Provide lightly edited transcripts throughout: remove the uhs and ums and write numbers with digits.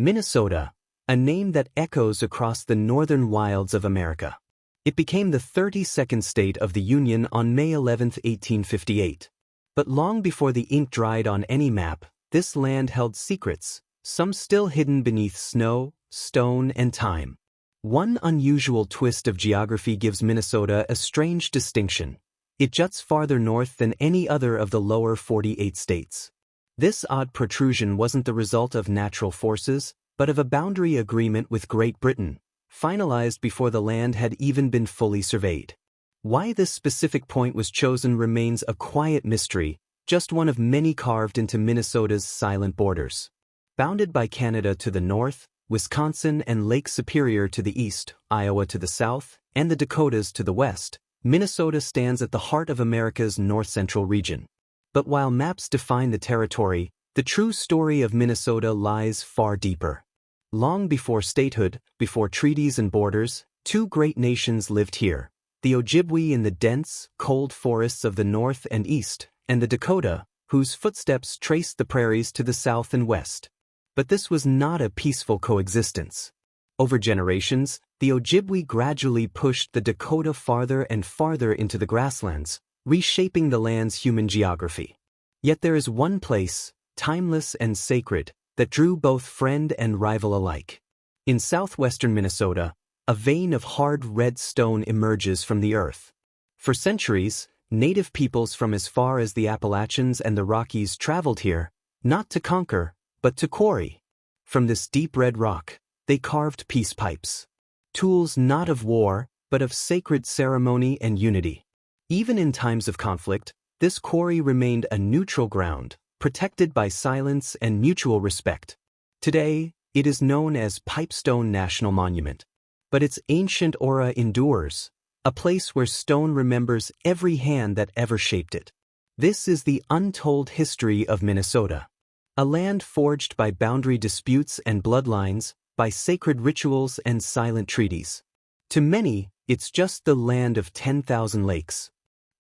Minnesota, a name that echoes across the northern wilds of America. It became the 32nd state of the Union on May 11, 1858. But long before the ink dried on any map, this land held secrets, some still hidden beneath snow, stone, and time. One unusual twist of geography gives Minnesota a strange distinction. It juts farther north than any other of the lower 48 states. This odd protrusion wasn't the result of natural forces, but of a boundary agreement with Great Britain, finalized before the land had even been fully surveyed. Why this specific point was chosen remains a quiet mystery, just one of many carved into Minnesota's silent borders. Bounded by Canada to the north, Wisconsin and Lake Superior to the east, Iowa to the south, and the Dakotas to the west, Minnesota stands at the heart of America's north-central region. But while maps define the territory, the true story of Minnesota lies far deeper. Long before statehood, before treaties and borders, two great nations lived here: the Ojibwe in the dense, cold forests of the north and east, and the Dakota, whose footsteps traced the prairies to the south and west. But this was not a peaceful coexistence. Over generations, the Ojibwe gradually pushed the Dakota farther and farther into the grasslands, reshaping the land's human geography. Yet there is one place, timeless and sacred, that drew both friend and rival alike. In southwestern Minnesota, a vein of hard red stone emerges from the earth. For centuries, native peoples from as far as the Appalachians and the Rockies traveled here, not to conquer, but to quarry. From this deep red rock, they carved peace pipes. Tools not of war, but of sacred ceremony and unity. Even in times of conflict, this quarry remained a neutral ground, protected by silence and mutual respect. Today, it is known as Pipestone National Monument. But its ancient aura endures, a place where stone remembers every hand that ever shaped it. This is the untold history of Minnesota. A land forged by boundary disputes and bloodlines, by sacred rituals and silent treaties. To many, it's just the land of 10,000 lakes.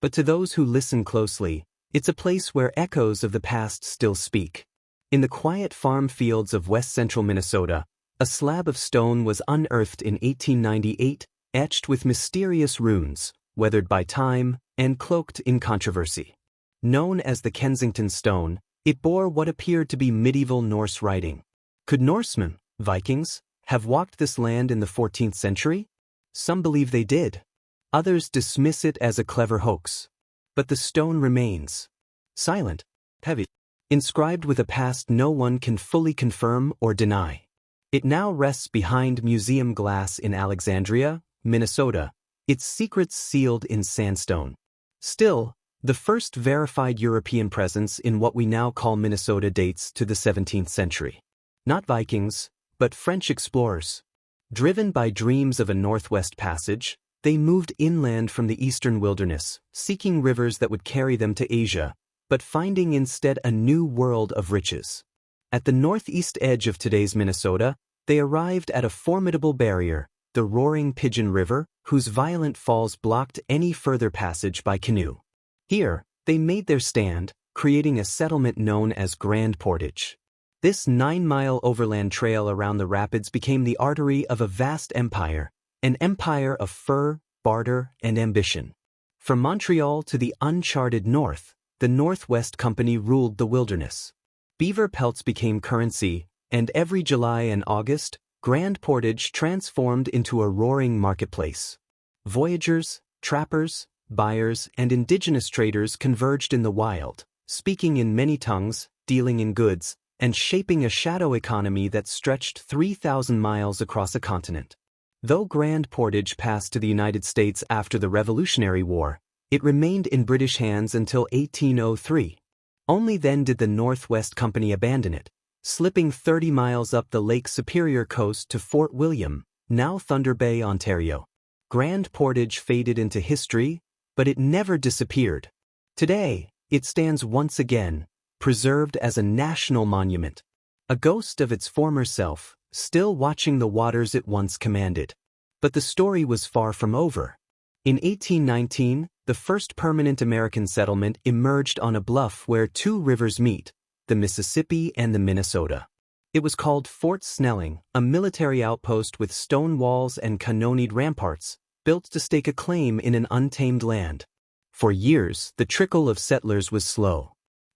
But to those who listen closely, it's a place where echoes of the past still speak. In the quiet farm fields of west-central Minnesota, a slab of stone was unearthed in 1898, etched with mysterious runes, weathered by time, and cloaked in controversy. Known as the Kensington Stone, it bore what appeared to be medieval Norse writing. Could Norsemen, Vikings, have walked this land in the 14th century? Some believe they did. Others dismiss it as a clever hoax. But the stone remains. Silent, heavy, inscribed with a past no one can fully confirm or deny. It now rests behind museum glass in Alexandria, Minnesota, its secrets sealed in sandstone. Still, the first verified European presence in what we now call Minnesota dates to the 17th century. Not Vikings, but French explorers. Driven by dreams of a northwest passage, they moved inland from the eastern wilderness, seeking rivers that would carry them to Asia, but finding instead a new world of riches. At the northeast edge of today's Minnesota, they arrived at a formidable barrier, the Roaring Pigeon River, whose violent falls blocked any further passage by canoe. Here, they made their stand, creating a settlement known as Grand Portage. This 9-mile overland trail around the rapids became the artery of a vast empire, an empire of fur, barter, and ambition. From Montreal to the uncharted north, the Northwest Company ruled the wilderness. Beaver pelts became currency, and every July and August, Grand Portage transformed into a roaring marketplace. Voyagers, trappers, buyers, and indigenous traders converged in the wild, speaking in many tongues, dealing in goods, and shaping a shadow economy that stretched 3,000 miles across a continent. Though Grand Portage passed to the United States after the Revolutionary War, it remained in British hands until 1803. Only then did the Northwest Company abandon it, slipping 30 miles up the Lake Superior coast to Fort William, now Thunder Bay, Ontario. Grand Portage faded into history, but it never disappeared. Today, it stands once again, preserved as a national monument, a ghost of its former self, still watching the waters it once commanded. But the story was far from over. In 1819, the first permanent American settlement emerged on a bluff where two rivers meet, the Mississippi and the Minnesota. It was called Fort Snelling, a military outpost with stone walls and cannonied ramparts, built to stake a claim in an untamed land. For years, the trickle of settlers was slow.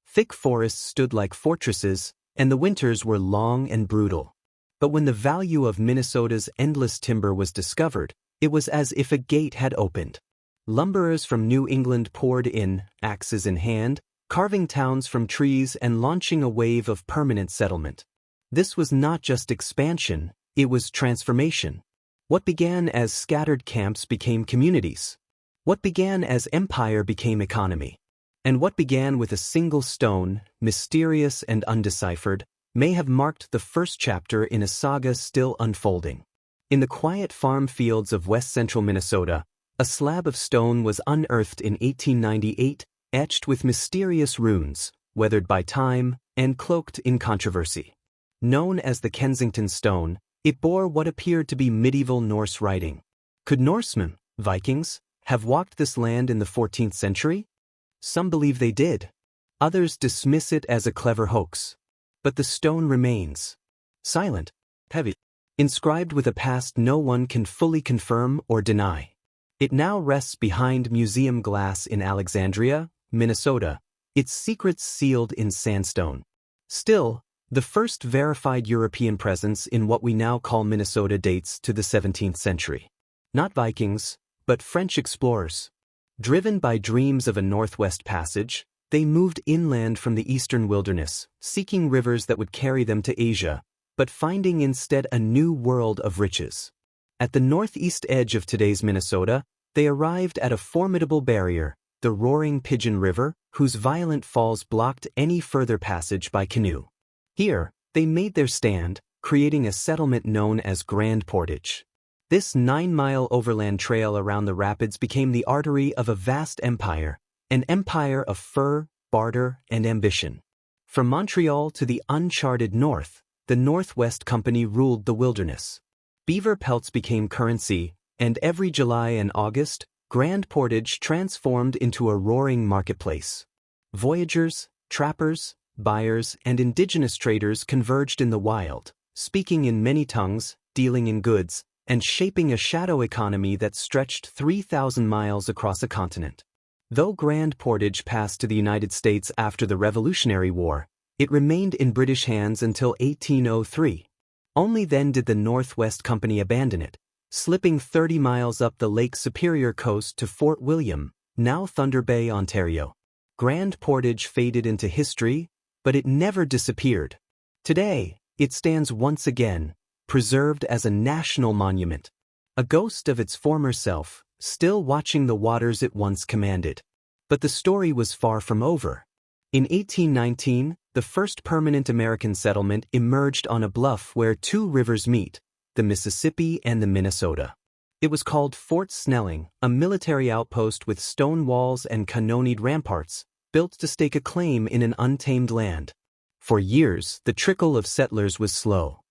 Thick forests stood like fortresses, and the winters were long and brutal. But when the value of Minnesota's endless timber was discovered, it was as if a gate had opened. Lumberers from New England poured in, axes in hand, carving towns from trees and launching a wave of permanent settlement. This was not just expansion, it was transformation. What began as scattered camps became communities. What began as empire became economy. And what began with a single stone, mysterious and undeciphered, may have marked the first chapter in a saga still unfolding. In the quiet farm fields of west-central Minnesota, a slab of stone was unearthed in 1898, etched with mysterious runes, weathered by time, and cloaked in controversy. Known as the Kensington Stone, it bore what appeared to be medieval Norse writing. Could Norsemen, Vikings, have walked this land in the 14th century? Some believe they did. Others dismiss it as a clever hoax. But the stone remains. Silent, heavy, inscribed with a past no one can fully confirm or deny. It now rests behind museum glass in Alexandria, Minnesota, its secrets sealed in sandstone. Still, the first verified European presence in what we now call Minnesota dates to the 17th century. Not Vikings, but French explorers. Driven by dreams of a northwest passage, they moved inland from the eastern wilderness, seeking rivers that would carry them to Asia, but finding instead a new world of riches. At the northeast edge of today's Minnesota, they arrived at a formidable barrier, the Roaring Pigeon River, whose violent falls blocked any further passage by canoe. Here, they made their stand, creating a settlement known as Grand Portage. This 9-mile overland trail around the rapids became the artery of a vast empire, an empire of fur, barter, and ambition. From Montreal to the uncharted north, the Northwest Company ruled the wilderness. Beaver pelts became currency, and every July and August, Grand Portage transformed into a roaring marketplace. Voyagers, trappers, buyers, and indigenous traders converged in the wild, speaking in many tongues, dealing in goods, and shaping a shadow economy that stretched 3,000 miles across a continent. Though Grand Portage passed to the United States after the Revolutionary War, it remained in British hands until 1803. Only then did the Northwest Company abandon it, slipping 30 miles up the Lake Superior coast to Fort William, now Thunder Bay, Ontario. Grand Portage faded into history, but it never disappeared. Today, it stands once again, preserved as a national monument, a ghost of its former self, still watching the waters it once commanded. But the story was far from over. In 1819, the first permanent American settlement emerged on a bluff where two rivers meet, the Mississippi and the Minnesota. It was called Fort Snelling, a military outpost with stone walls and cannonied ramparts, built to stake a claim in an untamed land. For years, the trickle of settlers was slow.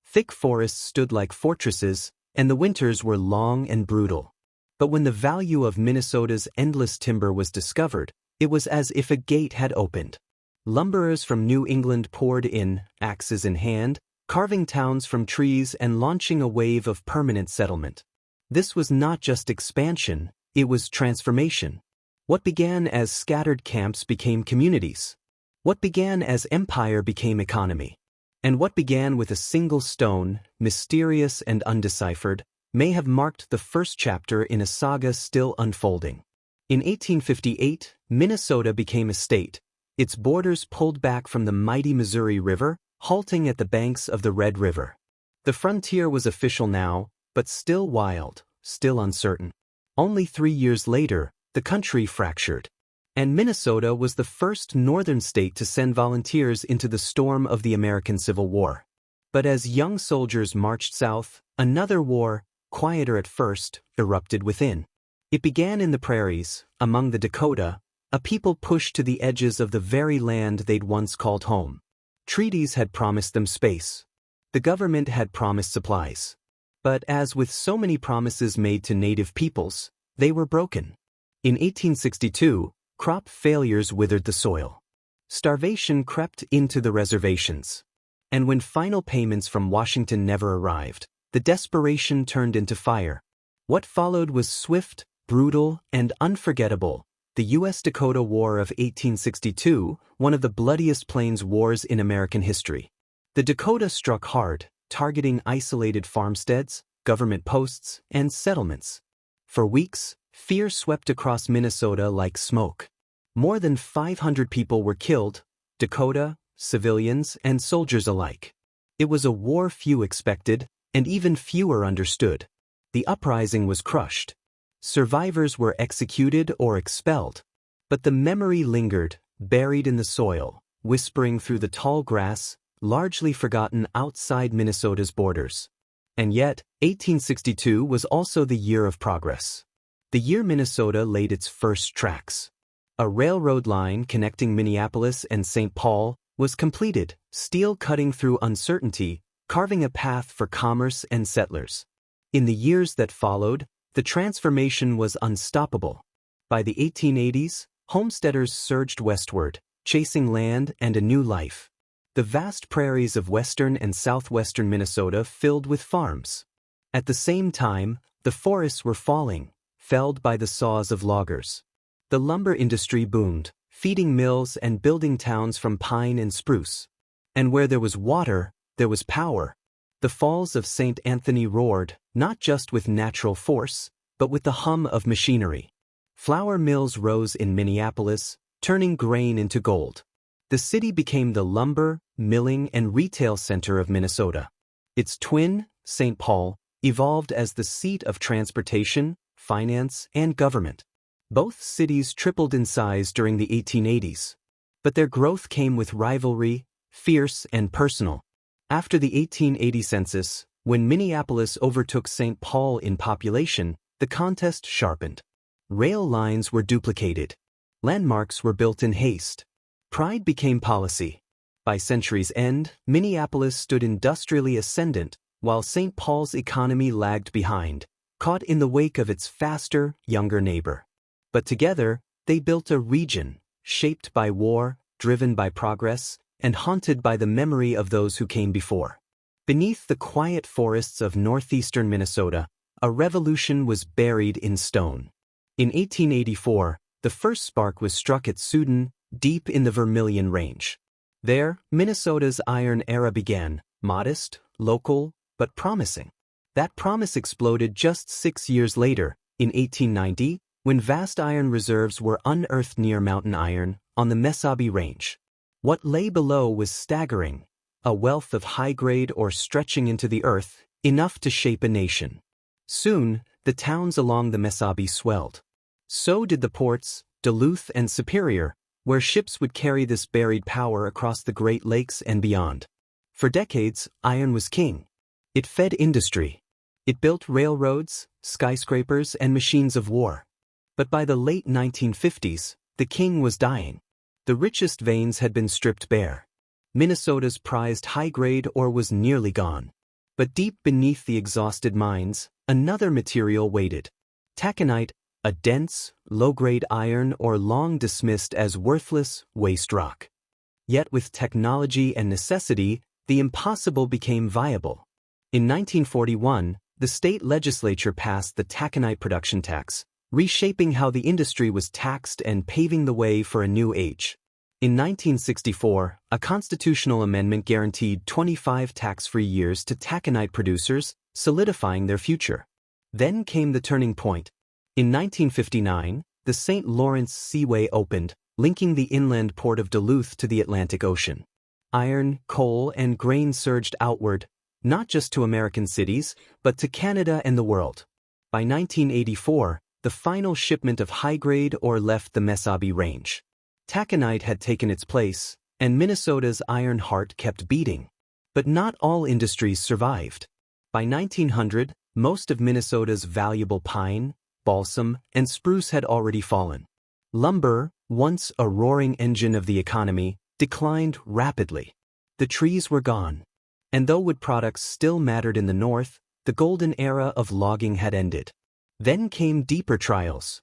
Thick forests stood like fortresses, and the winters were long and brutal. But when the value of Minnesota's endless timber was discovered, it was as if a gate had opened. Lumberers from New England poured in, axes in hand, carving towns from trees and launching a wave of permanent settlement. This was not just expansion, it was transformation. What began as scattered camps became communities. What began as empire became economy. And what began with a single stone, mysterious and undeciphered, may have marked the first chapter in a saga still unfolding. In 1858, Minnesota became a state, its borders pulled back from the mighty Missouri River, halting at the banks of the Red River. The frontier was official now, but still wild, still uncertain. Only 3 years later, the country fractured. And Minnesota was the first northern state to send volunteers into the storm of the American Civil War. But as young soldiers marched south, another war, quieter at first, erupted within. It began in the prairies, among the Dakota, a people pushed to the edges of the very land they'd once called home. Treaties had promised them space. The government had promised supplies. But as with so many promises made to native peoples, they were broken. In 1862, crop failures withered the soil. Starvation crept into the reservations. And when final payments from Washington never arrived, the desperation turned into fire. What followed was swift, brutal, and unforgettable. The U.S. Dakota War of 1862, one of the bloodiest plains wars in American history. The Dakota struck hard, targeting isolated farmsteads, government posts, and settlements. For weeks, fear swept across Minnesota like smoke. More than 500 people were killed, Dakota, civilians, and soldiers alike. It was a war few expected, and even fewer understood. The uprising was crushed. Survivors were executed or expelled. But the memory lingered, buried in the soil, whispering through the tall grass, largely forgotten outside Minnesota's borders. And yet, 1862 was also the year of progress. The year Minnesota laid its first tracks. A railroad line connecting Minneapolis and St. Paul was completed, steel cutting through uncertainty, carving a path for commerce and settlers. In the years that followed, the transformation was unstoppable. By the 1880s, homesteaders surged westward, chasing land and a new life. The vast prairies of western and southwestern Minnesota filled with farms. At the same time, the forests were falling, felled by the saws of loggers. The lumber industry boomed, feeding mills and building towns from pine and spruce. And where there was water, there was power. The falls of St. Anthony roared, not just with natural force, but with the hum of machinery. Flour mills rose in Minneapolis, turning grain into gold. The city became the lumber, milling, and retail center of Minnesota. Its twin, St. Paul, evolved as the seat of transportation, finance, and government. Both cities tripled in size during the 1880s. But their growth came with rivalry, fierce and personal. After the 1880 census, when Minneapolis overtook St. Paul in population, the contest sharpened. Rail lines were duplicated. Landmarks were built in haste. Pride became policy. By century's end, Minneapolis stood industrially ascendant, while St. Paul's economy lagged behind, caught in the wake of its faster, younger neighbor. But together, they built a region, shaped by war, driven by progress, and haunted by the memory of those who came before. Beneath the quiet forests of northeastern Minnesota, a revolution was buried in stone. In 1884, the first spark was struck at Soudan, deep in the Vermilion Range. There, Minnesota's iron era began, modest, local, but promising. That promise exploded just 6 years later, in 1890, when vast iron reserves were unearthed near Mountain Iron, on the Mesabi Range. What lay below was staggering, a wealth of high-grade ore stretching into the earth, enough to shape a nation. Soon, the towns along the Mesabi swelled. So did the ports, Duluth and Superior, where ships would carry this buried power across the Great Lakes and beyond. For decades, iron was king. It fed industry. It built railroads, skyscrapers, and machines of war. But by the late 1950s, the king was dying. The richest veins had been stripped bare. Minnesota's prized high-grade ore was nearly gone. But deep beneath the exhausted mines, another material waited. Taconite, a dense, low-grade iron ore long dismissed as worthless waste rock. Yet with technology and necessity, the impossible became viable. In 1941, the state legislature passed the taconite production tax, reshaping how the industry was taxed and paving the way for a new age. In 1964, a constitutional amendment guaranteed 25 tax-free years to taconite producers, solidifying their future. Then came the turning point. In 1959, the St. Lawrence Seaway opened, linking the inland port of Duluth to the Atlantic Ocean. Iron, coal, and grain surged outward, not just to American cities, but to Canada and the world. By 1984, the final shipment of high-grade ore left the Mesabi Range. Taconite had taken its place, and Minnesota's iron heart kept beating. But not all industries survived. By 1900, most of Minnesota's valuable pine, balsam, and spruce had already fallen. Lumber, once a roaring engine of the economy, declined rapidly. The trees were gone. And though wood products still mattered in the north, the golden era of logging had ended. Then came deeper trials.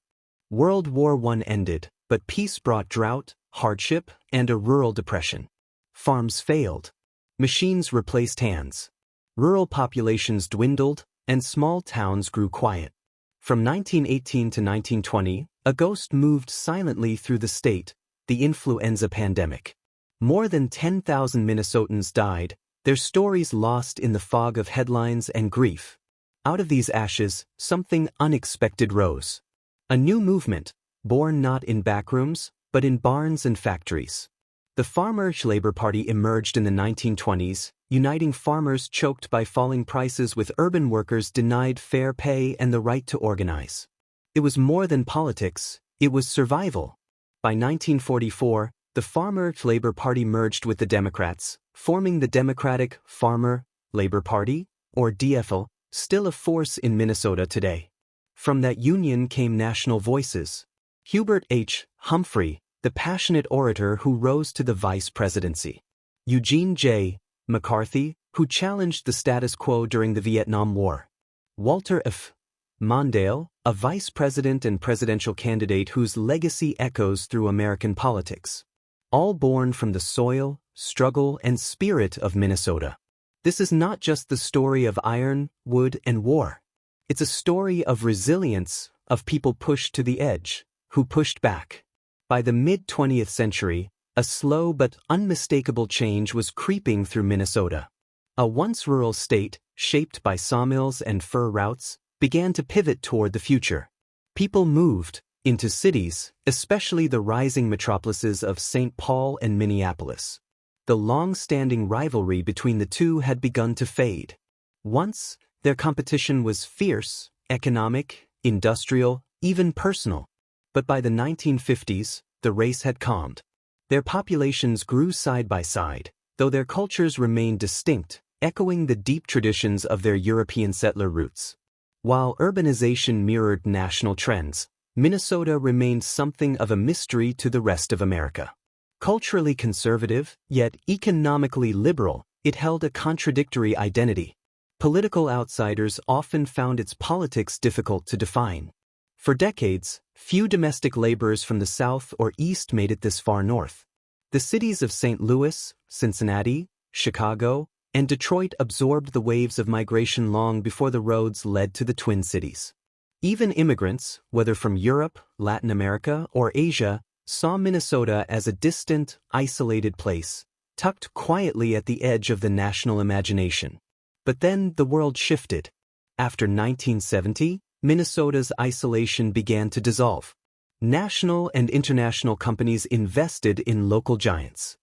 World War I ended, but peace brought drought, hardship, and a rural depression. Farms failed. Machines replaced hands. Rural populations dwindled, and small towns grew quiet. From 1918 to 1920, a ghost moved silently through the state, the influenza pandemic. More than 10,000 Minnesotans died, their stories lost in the fog of headlines and grief. Out of these ashes, something unexpected rose. A new movement, born not in backrooms, but in barns and factories. The Farmers' Labor Party emerged in the 1920s, uniting farmers choked by falling prices with urban workers denied fair pay and the right to organize. It was more than politics, it was survival. By 1944, the Farmers' Labor Party merged with the Democrats, forming the Democratic Farmer Labor Party, or DFL, still a force in Minnesota today. From that union came national voices. Hubert H. Humphrey, the passionate orator who rose to the vice presidency. Eugene J. McCarthy, who challenged the status quo during the Vietnam War. Walter F. Mondale, a vice president and presidential candidate whose legacy echoes through American politics. All born from the soil, struggle, and spirit of Minnesota. This is not just the story of iron, wood, and war. It's a story of resilience, of people pushed to the edge, who pushed back. By the mid-20th century, a slow but unmistakable change was creeping through Minnesota. A once rural state, shaped by sawmills and fur routes, began to pivot toward the future. People moved into cities, especially the rising metropolises of St. Paul and Minneapolis. The long-standing rivalry between the two had begun to fade. Once, their competition was fierce, economic, industrial, even personal. But by the 1950s, the race had calmed. Their populations grew side by side, though their cultures remained distinct, echoing the deep traditions of their European settler roots. While urbanization mirrored national trends, Minnesota remained something of a mystery to the rest of America. Culturally conservative, yet economically liberal, it held a contradictory identity. Political outsiders often found its politics difficult to define. For decades, few domestic laborers from the South or East made it this far north. The cities of St. Louis, Cincinnati, Chicago, and Detroit absorbed the waves of migration long before the roads led to the Twin Cities. Even immigrants, whether from Europe, Latin America, or Asia, saw Minnesota as a distant, isolated place, tucked quietly at the edge of the national imagination. But then the world shifted. After 1970, Minnesota's isolation began to dissolve. National and international companies invested in local giants.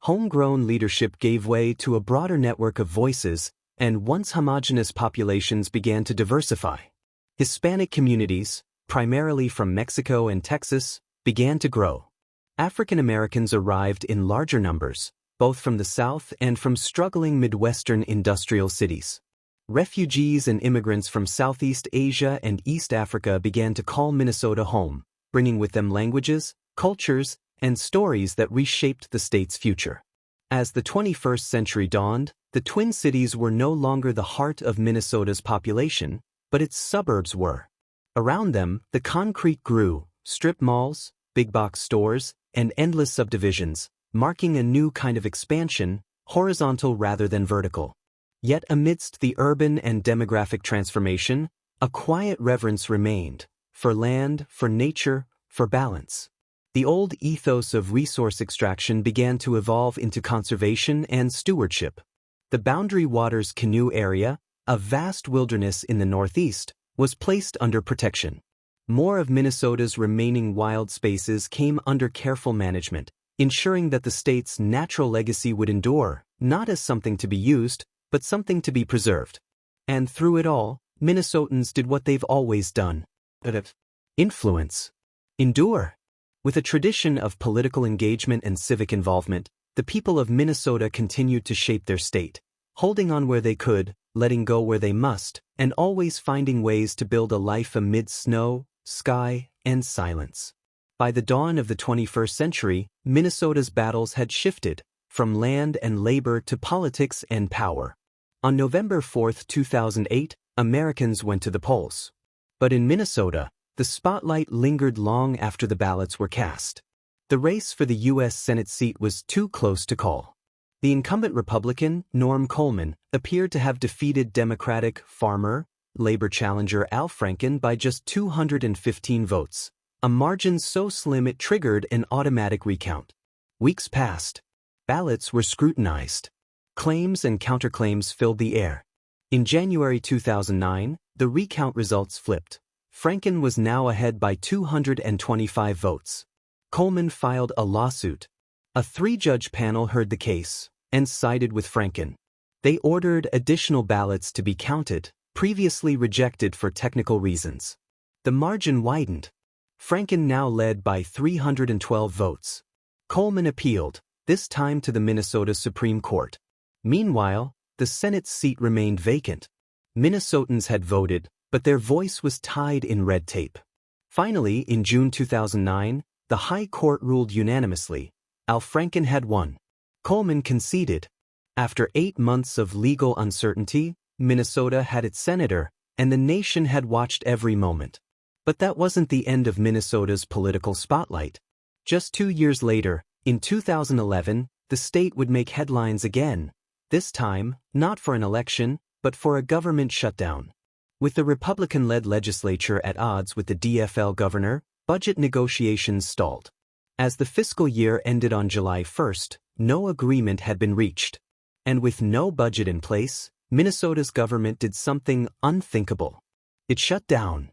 Homegrown leadership gave way to a broader network of voices, and once homogeneous populations began to diversify. Hispanic communities, primarily from Mexico and Texas, began to grow. African Americans arrived in larger numbers, both from the South and from struggling Midwestern industrial cities. Refugees and immigrants from Southeast Asia and East Africa began to call Minnesota home, bringing with them languages, cultures, and stories that reshaped the state's future. As the 21st century dawned, the Twin Cities were no longer the heart of Minnesota's population, but its suburbs were. Around them, the concrete grew, strip malls, big-box stores, and endless subdivisions, marking a new kind of expansion, horizontal rather than vertical. Yet amidst the urban and demographic transformation, a quiet reverence remained, for land, for nature, for balance. The old ethos of resource extraction began to evolve into conservation and stewardship. The Boundary Waters Canoe Area, a vast wilderness in the northeast, was placed under protection. More of Minnesota's remaining wild spaces came under careful management, ensuring that the state's natural legacy would endure, not as something to be used, but something to be preserved. And through it all, Minnesotans did what they've always done. Influence. Endure. With a tradition of political engagement and civic involvement, the people of Minnesota continued to shape their state, holding on where they could, letting go where they must, and always finding ways to build a life amid snow, sky, and silence. By the dawn of the 21st century, Minnesota's battles had shifted, from land and labor to politics and power. On November 4, 2008, Americans went to the polls. But in Minnesota, the spotlight lingered long after the ballots were cast. The race for the U.S. Senate seat was too close to call. The incumbent Republican, Norm Coleman, appeared to have defeated Democratic farmer, Labor challenger Al Franken by just 215 votes, a margin so slim it triggered an automatic recount. Weeks passed. Ballots were scrutinized. Claims and counterclaims filled the air. In January 2009, the recount results flipped. Franken was now ahead by 225 votes. Coleman filed a lawsuit. A three-judge panel heard the case and sided with Franken. They ordered additional ballots to be counted, previously rejected for technical reasons. The margin widened. Franken now led by 312 votes. Coleman appealed, this time to the Minnesota Supreme Court. Meanwhile, the Senate seat remained vacant. Minnesotans had voted, but their voice was tied in red tape. Finally, in June 2009, the High Court ruled unanimously. Al Franken had won. Coleman conceded. After 8 months of legal uncertainty, Minnesota had its senator, and the nation had watched every moment. But that wasn't the end of Minnesota's political spotlight. Just 2 years later, in 2011, the state would make headlines again, this time, not for an election, but for a government shutdown. With the Republican-led legislature at odds with the DFL governor, budget negotiations stalled. As the fiscal year ended on July 1st, no agreement had been reached. And with no budget in place, Minnesota's government did something unthinkable. It shut down.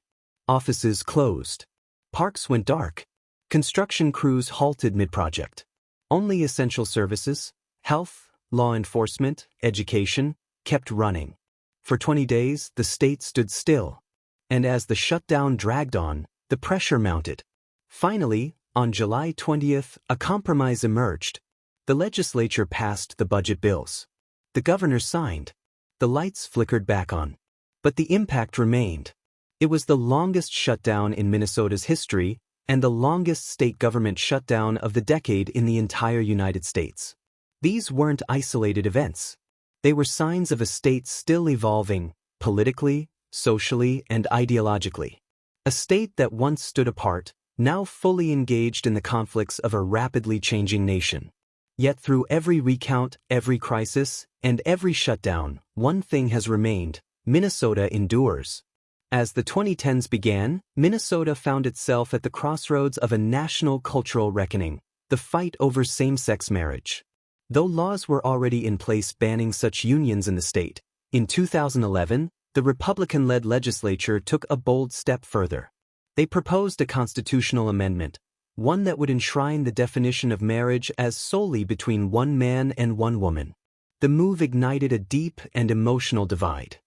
Offices closed. Parks went dark. Construction crews halted mid-project. Only essential services, health, law enforcement, education, kept running. For 20 days, the state stood still. And as the shutdown dragged on, the pressure mounted. Finally, on July 20th, a compromise emerged. The legislature passed the budget bills. The governor signed. The lights flickered back on. But the impact remained. It was the longest shutdown in Minnesota's history, and the longest state government shutdown of the decade in the entire United States. These weren't isolated events. They were signs of a state still evolving, politically, socially, and ideologically. A state that once stood apart, now fully engaged in the conflicts of a rapidly changing nation. Yet through every recount, every crisis, and every shutdown, one thing has remained: Minnesota endures. As the 2010s began, Minnesota found itself at the crossroads of a national cultural reckoning, the fight over same-sex marriage. Though laws were already in place banning such unions in the state, in 2011, the Republican-led legislature took a bold step further. They proposed a constitutional amendment, one that would enshrine the definition of marriage as solely between one man and one woman. The move ignited a deep and emotional divide.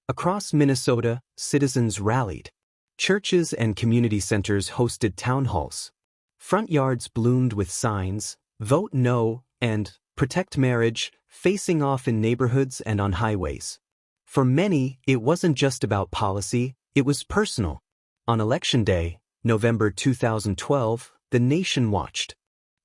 Across Minnesota, citizens rallied. Churches and community centers hosted town halls. Front yards bloomed with signs, "Vote No" and "Protect Marriage," facing off in neighborhoods and on highways. For many, it wasn't just about policy, it was personal. On Election Day, November 2012, the nation watched.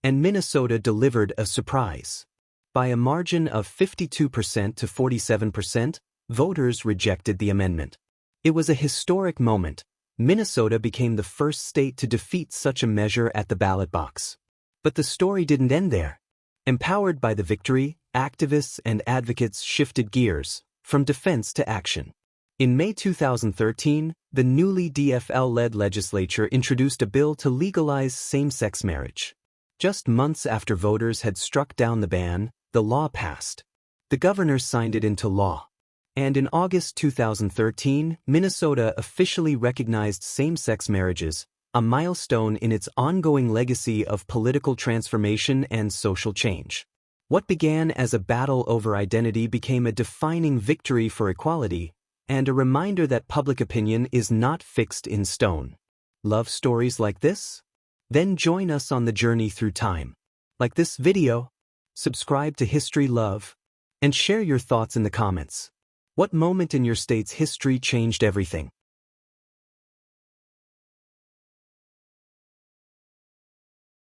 And Minnesota delivered a surprise. By a margin of 52% to 47%, voters rejected the amendment. It was a historic moment. Minnesota became the first state to defeat such a measure at the ballot box. But the story didn't end there. Empowered by the victory, activists and advocates shifted gears, from defense to action. In May 2013, the newly DFL-led legislature introduced a bill to legalize same-sex marriage. Just months after voters had struck down the ban, the law passed. The governor signed it into law. And in August 2013, Minnesota officially recognized same-sex marriages, a milestone in its ongoing legacy of political transformation and social change. What began as a battle over identity became a defining victory for equality, and a reminder that public opinion is not fixed in stone. Love stories like this? Then join us on the journey through time. Like this video, subscribe to History Love, and share your thoughts in the comments. What moment in your state's history changed everything?